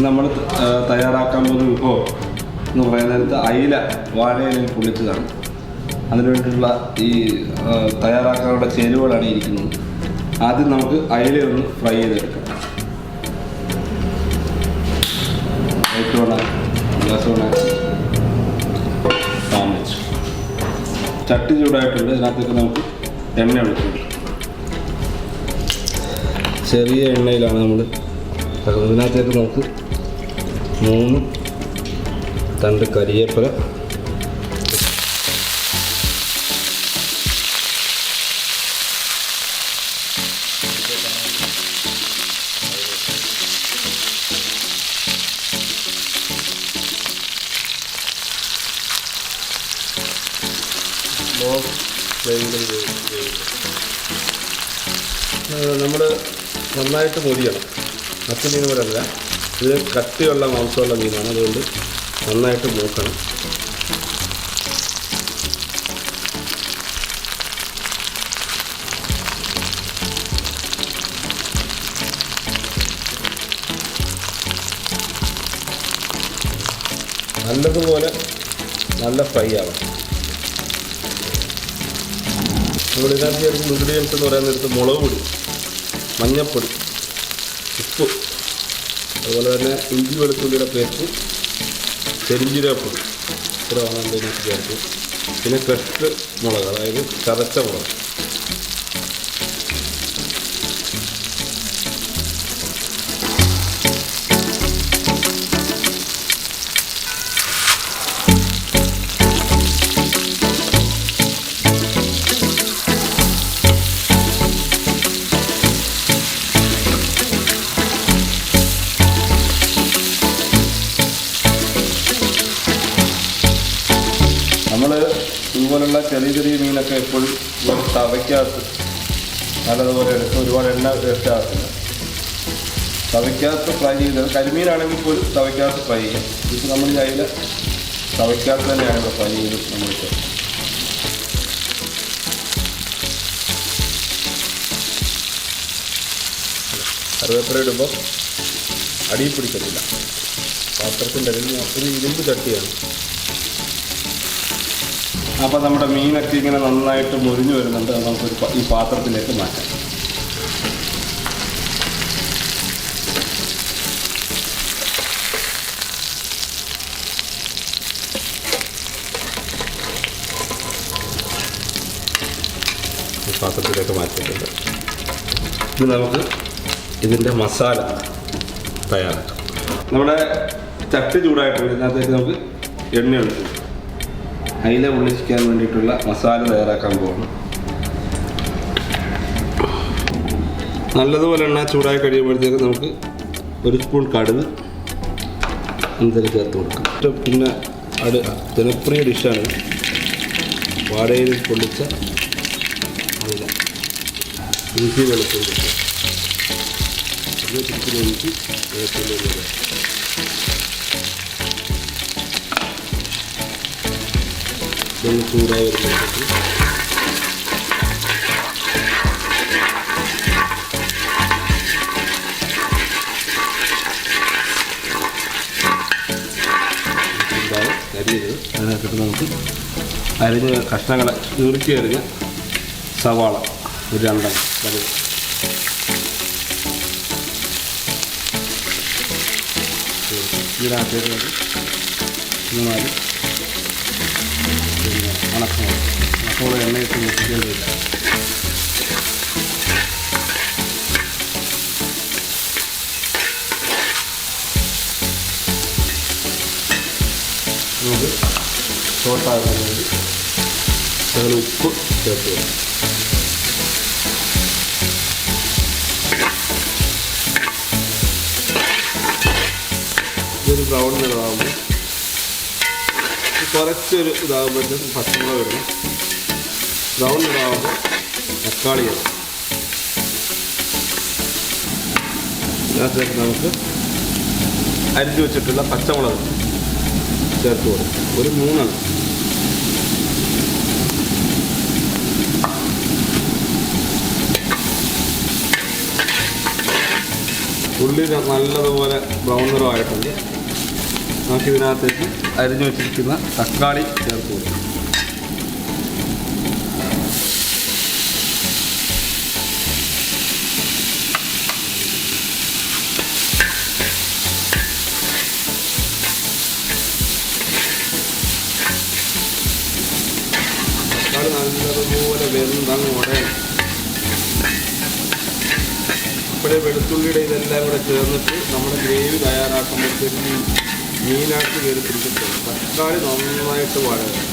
നമ്മൾ തയ്യാറാക്കാൻ പോകുന്ന വിഭവം എന്ന് പറയുന്നത് അയില വാഴയിലയിൽ പൊള്ളിച്ചതാണ്. അതിനുവേണ്ടിയിട്ടുള്ള ഈ തയ്യാറാക്കാനുള്ള ചേരുവകളാണ് ഇരിക്കുന്നത്. ആദ്യം നമുക്ക് അയിലയൊന്ന് ഫ്രൈ ചെയ്തെടുക്കാം. ചട്ടി ചൂടായിട്ടുണ്ട്. ഇതിനകത്തേക്ക് നമുക്ക് എണ്ണ ഒഴിച്ചു കൊടുക്കാം. ചെറിയ എണ്ണയിലാണ് നമ്മൾ ഇതിനകത്തേക്ക് നമുക്ക് 3 തണ്ട് കരിവേപ്പില, നമ്മൾ നന്നായിട്ട് മൊരിയണം. മറ്റു മീൻ പോലല്ല, ഇത് കട്ടിയുള്ള മാംസമുള്ള മീനാണ്. അതുകൊണ്ട് നന്നായിട്ട് മൂക്കണം. നല്ലതുപോലെ നല്ല ഫ്രൈ ആവണം. നമ്മൾ ഇതിനകത്ത് ചേർക്കുന്ന ഇൻഗ്രീഡിയൻസ് എന്ന് പറയുന്നിടത്ത് മുളക് പൊടി, മഞ്ഞൾപ്പൊടി, ഉപ്പ്, അതുപോലെ തന്നെ ഇഞ്ചി വെളുത്തുള്ളിയുടെ പേസ്റ്റ്, പെരിഞ്ജീരകപ്പൊടി ഇത്ര വേണം ഇതിനകത്ത് ചേർത്ത്. പിന്നെ ക്രഷ്ഡ് മുളക്, അതായത് ചതച്ച മുളക്. നമ്മൾ ഇതുപോലുള്ള ചെറിയ ചെറിയ മീനൊക്കെ എപ്പോഴും തവയ്ക്കകത്ത് നല്ലതുപോലെ എടുത്ത് ഒരുപാട് എണ്ണ വേസ്റ്റ് ആകത്തില്ല. തവയ്ക്കകത്ത് ഫ്രൈ ചെയ്തത് കരിമീനാണെങ്കിൽ പോലും തവയ്ക്കകത്ത് ഫ്രൈ ചെയ്യാം. ഇപ്പോൾ നമ്മൾ അതിൽ തവയ്ക്കകത്ത് തന്നെയാണ് ഇവിടെ ഫ്രൈ ചെയ്ത് നമ്മൾക്ക്. കറിവേപ്പില ഇടുമ്പോൾ അടിയിൽ പിടിക്കത്തില്ല. പാത്രത്തിൻ്റെ അടിയിൽ ഒരു ഇരുമ്പ് ചട്ടിയാണ്. അപ്പോൾ നമ്മുടെ മീനൊക്കെ ഇങ്ങനെ നന്നായിട്ട് മുരിഞ്ഞു വരുന്നുണ്ട്. നമുക്കൊരു ഈ പാത്രത്തിലേക്ക് മാറ്റാം. ഈ പാത്രത്തിലേക്ക് മാറ്റിയിട്ടുണ്ട്. ഇത് നമുക്ക് ഇതിൻ്റെ മസാല തയ്യാറാക്കാം. നമ്മുടെ ചട്ടി ചൂടായിട്ടുണ്ട്. ഇതിനകത്തേക്ക് നമുക്ക് എണ്ണ ഒഴിച്ചു അയില പൊള്ളിക്കാൻ വേണ്ടിയിട്ടുള്ള മസാല തയ്യാറാക്കാൻ പോകണം. നല്ലതുപോലെ എണ്ണ ചൂടായി കഴിയുമ്പോഴത്തേക്ക് നമുക്ക് 1 സ്പൂൺ കടുക് എന്തെങ്കിലും ചേർത്ത് കൊടുക്കും. പിന്നെ ജനപ്രിയ ഡിഷാണ് വാഴയിൽ പൊള്ളിച്ച അയില. ഇഞ്ചി വെളുത്തുള്ളി ഇഞ്ചി വെളുത്തുള്ളി ഇതൊന്ന് ചൂടായി വരുമ്പോഴത്തേക്ക് കരിയത് അതിനകത്തിട്ട് നമുക്ക് അരിഞ്ഞ് കഷ്ണങ്ങളെ ചുരുക്കി അരിഞ്ഞ സവാള ഒരു 2 വലുത്, ഇതിനകത്തേക്ക് 4 പിന്നെ ഉണക്കമുളക് എണ്ണയിട്ട് മുട്ടിക്കേണ്ടതില്ല. നമുക്ക് ഷോർട്ടാകാൻ വേണ്ടി ഞങ്ങൾ ഉപ്പ് ചേർത്ത് കൊടുക്കും. ഇതൊരു ബ്രൗൺ നിറമാകുമ്പോൾ കുറച്ചൊരു ഇതാകുമ്പോഴത്തേക്കും പച്ചമുളക് ഇടണം. ബ്രൗൺ നിറമാകുമ്പോൾ തക്കാളി ഇടണം. ഇതിനകത്തേക്ക് നമുക്ക് അരിഞ്ഞു വെച്ചിട്ടുള്ള പച്ചമുളക് ചേർത്ത് കൊടുക്കും. ഒരു 3 ഉള്ളി നല്ലതുപോലെ ബ്രൗൺ നിറമായിട്ടുണ്ട്. നമുക്കിതിനകത്തേക്ക് അരിഞ്ഞു വെച്ചിരിക്കുന്ന തക്കാളി ചേർത്ത് കൊടുക്കും. തക്കാളി നല്ലതുപോലെ വെന്തങ്ങ് ഉടയണം. ഇപ്പോഴേ വെളുത്തുള്ളിയുടെ ഇതെല്ലാം കൂടെ ചേർന്നിട്ട് നമ്മുടെ ഗ്രേവി തയ്യാറാക്കുമ്പോഴത്തേക്ക് മീനാക്കി കയറി പിടിച്ചിട്ടുണ്ട്. തക്കാളി നന്നായിട്ട് വഴങ്ങും.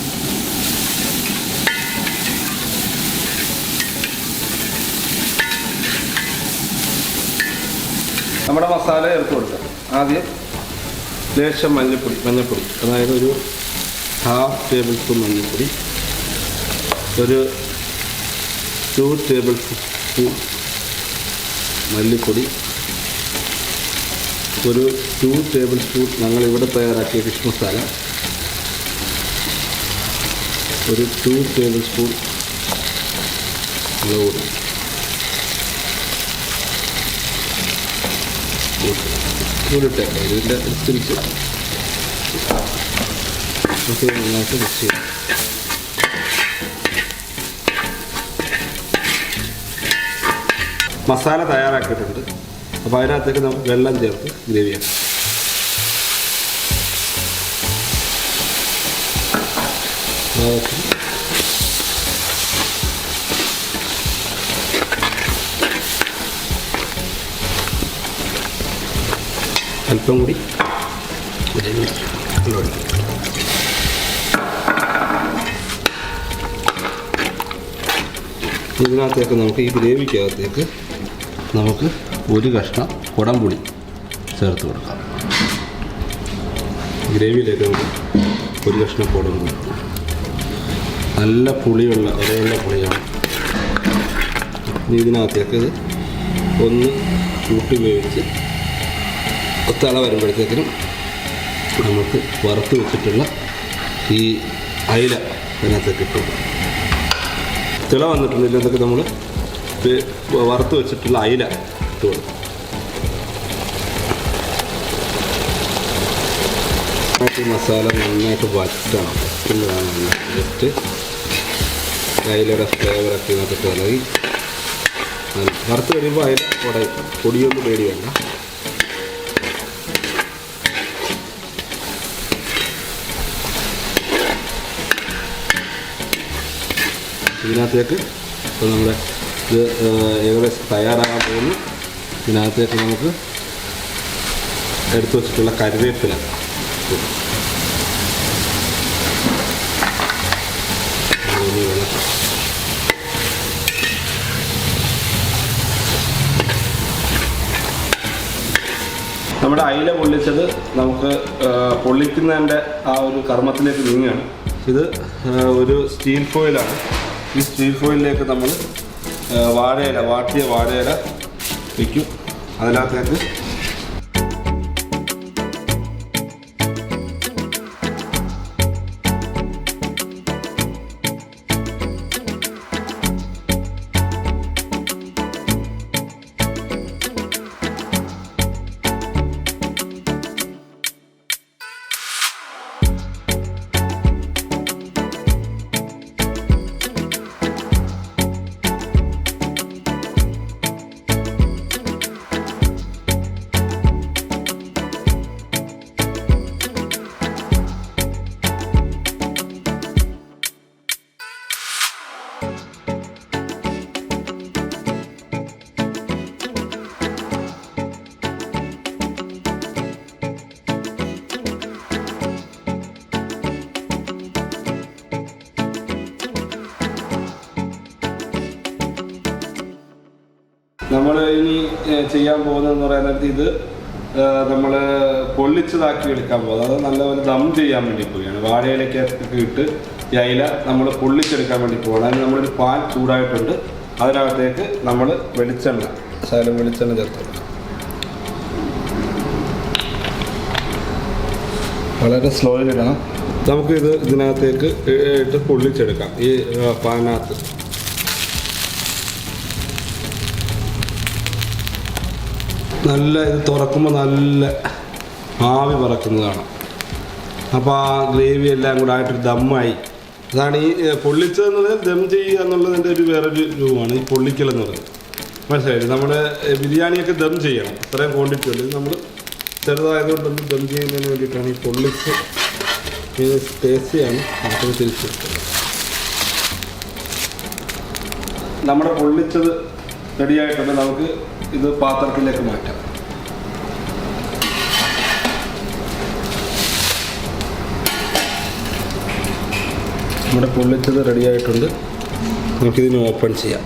നമ്മുടെ മസാല ചേർത്ത് കൊടുക്കാം. ആദ്യം ലേശം മഞ്ഞൾപ്പൊടി അതായത് ഒരു 1/2 ടേബിൾ സ്പൂൺ മഞ്ഞൾപ്പൊടി, ഒരു 2 ടേബിൾ സ്പൂൺ മല്ലിപ്പൊടി, ഒരു 2 ടേബിൾ സ്പൂൺ ഞങ്ങളിവിടെ തയ്യാറാക്കിയ ഫിഷ് മസാല, ഒരു 2 ടേബിൾ സ്പൂൺ മുളക് പൊടി ഇട്ടേക്കാം. ഇതിൻ്റെ അനുസരിച്ച് നമുക്ക് നന്നായിട്ട് മിക്സ് ചെയ്യാം. മസാല തയ്യാറാക്കിയിട്ടുണ്ട്. അപ്പോൾ അതിനകത്തേക്ക് നമുക്ക് വെള്ളം ചേർത്ത് ഗ്രേവിയാക്കാം. അല്പം കൂടി ഇതിനകത്തേക്ക് നമുക്ക് ഈ ഗ്രേവിക്കകത്തേക്ക് നമുക്ക് ഒരു കഷ്ണം കുടംപുളി ചേർത്ത് കൊടുക്കാം. ഗ്രേവിയിലേക്ക് നമുക്ക് ഒരു കഷ്ണം കുടംപുളി, നല്ല പുളിയുള്ള ഒരേയുള്ള പുളിയാണ്. ഇതിനകത്തേക്ക് ഇത് ഒന്ന് കൂട്ടി വേവിച്ച് തിള വരുമ്പോഴത്തേക്കിനും നമുക്ക് വറുത്ത് വെച്ചിട്ടുള്ള ഈ അയില അതിനകത്തേക്ക് ഇട്ടു. തിള വന്നിട്ടുണ്ട്. ഇതിനകത്തേക്ക് നമ്മൾ വറുത്ത് വെച്ചിട്ടുള്ള അയില ഇട്ട് കൊടുക്കും. മസാല നന്നായിട്ട് വറ്റണം. ജസ്റ്റ് അയിലയുടെ ഫ്ലേവറൊക്കെ ഇതിനകത്ത് ഇളകി വറുത്ത് കഴിയുമ്പോൾ അയില പൊടിയൊന്നും പേടി വേണ്ട. ഇതിനകത്തേക്ക് ഇപ്പോൾ നമ്മുടെ ഇത് ഏകദേശം തയ്യാറാകാൻ പോകുന്നു. ഇതിനകത്തേക്ക് നമുക്ക് എടുത്തു വച്ചിട്ടുള്ള കറിവേപ്പില നമ്മുടെ അയില പൊള്ളിച്ചത് നമുക്ക് പൊള്ളിക്കുന്നതിൻ്റെ ആ ഒരു കർമ്മത്തിലേക്ക് നീങ്ങുകയാണ്. ഇത് ഒരു സ്റ്റീൽ ഫോയിലാണ്. ഈ സ്റ്റീൽ ഫോയിലിലേക്ക് നമ്മൾ വാട്ടിയ വാഴയില വയ്ക്കും. അതിനകത്തേക്ക് നമ്മൾ ഇനി ചെയ്യാൻ പോകുന്നതെന്ന് പറയുന്നത് ഇത് നമ്മൾ പൊള്ളിച്ചതാക്കി എടുക്കാൻ പോകുന്നത്. അത് നല്ലപോലെ ദം ചെയ്യാൻ വേണ്ടി പോവുകയാണ്. വാഴയിലക്കൊക്കെ ഇട്ട് ഈ അയില നമ്മൾ പൊള്ളിച്ചെടുക്കാൻ വേണ്ടി പോവുകയാണ്. അതിന് നമ്മളൊരു പാൻ ചൂടായിട്ടുണ്ട്. അതിനകത്തേക്ക് നമ്മൾ ശകലം വെളിച്ചെണ്ണ ചേർത്ത് വളരെ സ്ലോയിലിടണം. നമുക്കിത് ഇതിനകത്തേക്ക് ഇട്ട് പൊള്ളിച്ചെടുക്കാം. ഈ പാനകത്ത് നല്ല ഇത് തുറക്കുമ്പോൾ നല്ല ആവി പറക്കുന്നതാണ്. അപ്പോൾ ആ ഗ്രേവി എല്ലാം കൂടെ ആയിട്ടൊരു ദമ്മായി. അതാണ് ഈ പൊള്ളിച്ചതെന്ന് പറഞ്ഞാൽ ദം ചെയ്യുക എന്നുള്ളതിൻ്റെ ഒരു വേറൊരു രൂപമാണ് ഈ പൊള്ളിക്കൽ എന്ന് പറയുന്നത്. മനസ്സിലായില്ലേ? നമ്മൾ ബിരിയാണിയൊക്കെ ദം ചെയ്യണം, അത്രയും ക്വാണ്ടിറ്റി ഉണ്ട്. നമ്മൾ ചെറുതായതുകൊണ്ടൊന്ന് ദം ചെയ്യുന്നതിന് വേണ്ടിയിട്ടാണ് ഈ പൊള്ളിച്ച് ടേസ്റ്റിയാണ് നമുക്ക് തിരിച്ചെടുത്തത്. നമ്മുടെ പൊള്ളിച്ചത് റെഡിയായിട്ടുണ്ട്. നമുക്ക് ഇത് പാത്രത്തിലേക്ക് മാറ്റാം. നമ്മുടെ പൊള്ളിച്ചത് റെഡിയായിട്ടുണ്ട്. നമുക്കിതിന് ഓപ്പൺ ചെയ്യാം.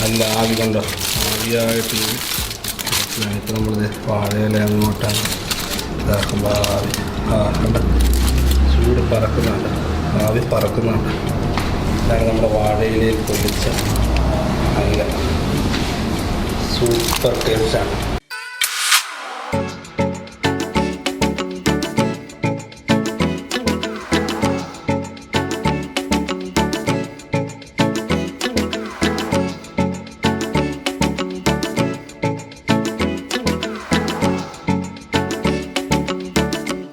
നല്ല ആവി കണ്ടോ, ആവിയായിട്ട് ഇപ്പോൾ നമ്മളിത് വാഴയില അങ്ങോട്ടാണ് ഇതാക്കുമ്പോൾ ആവി കണ്ട ചൂട് പറക്കുന്നുണ്ട്, ആവി പറക്കുന്നുണ്ട്. ഇതാണ് നമ്മുടെ വാഴയിലയിൽ പൊള്ളിച്ച നല്ല സൂപ്പർ ടേസ്റ്റാണ്.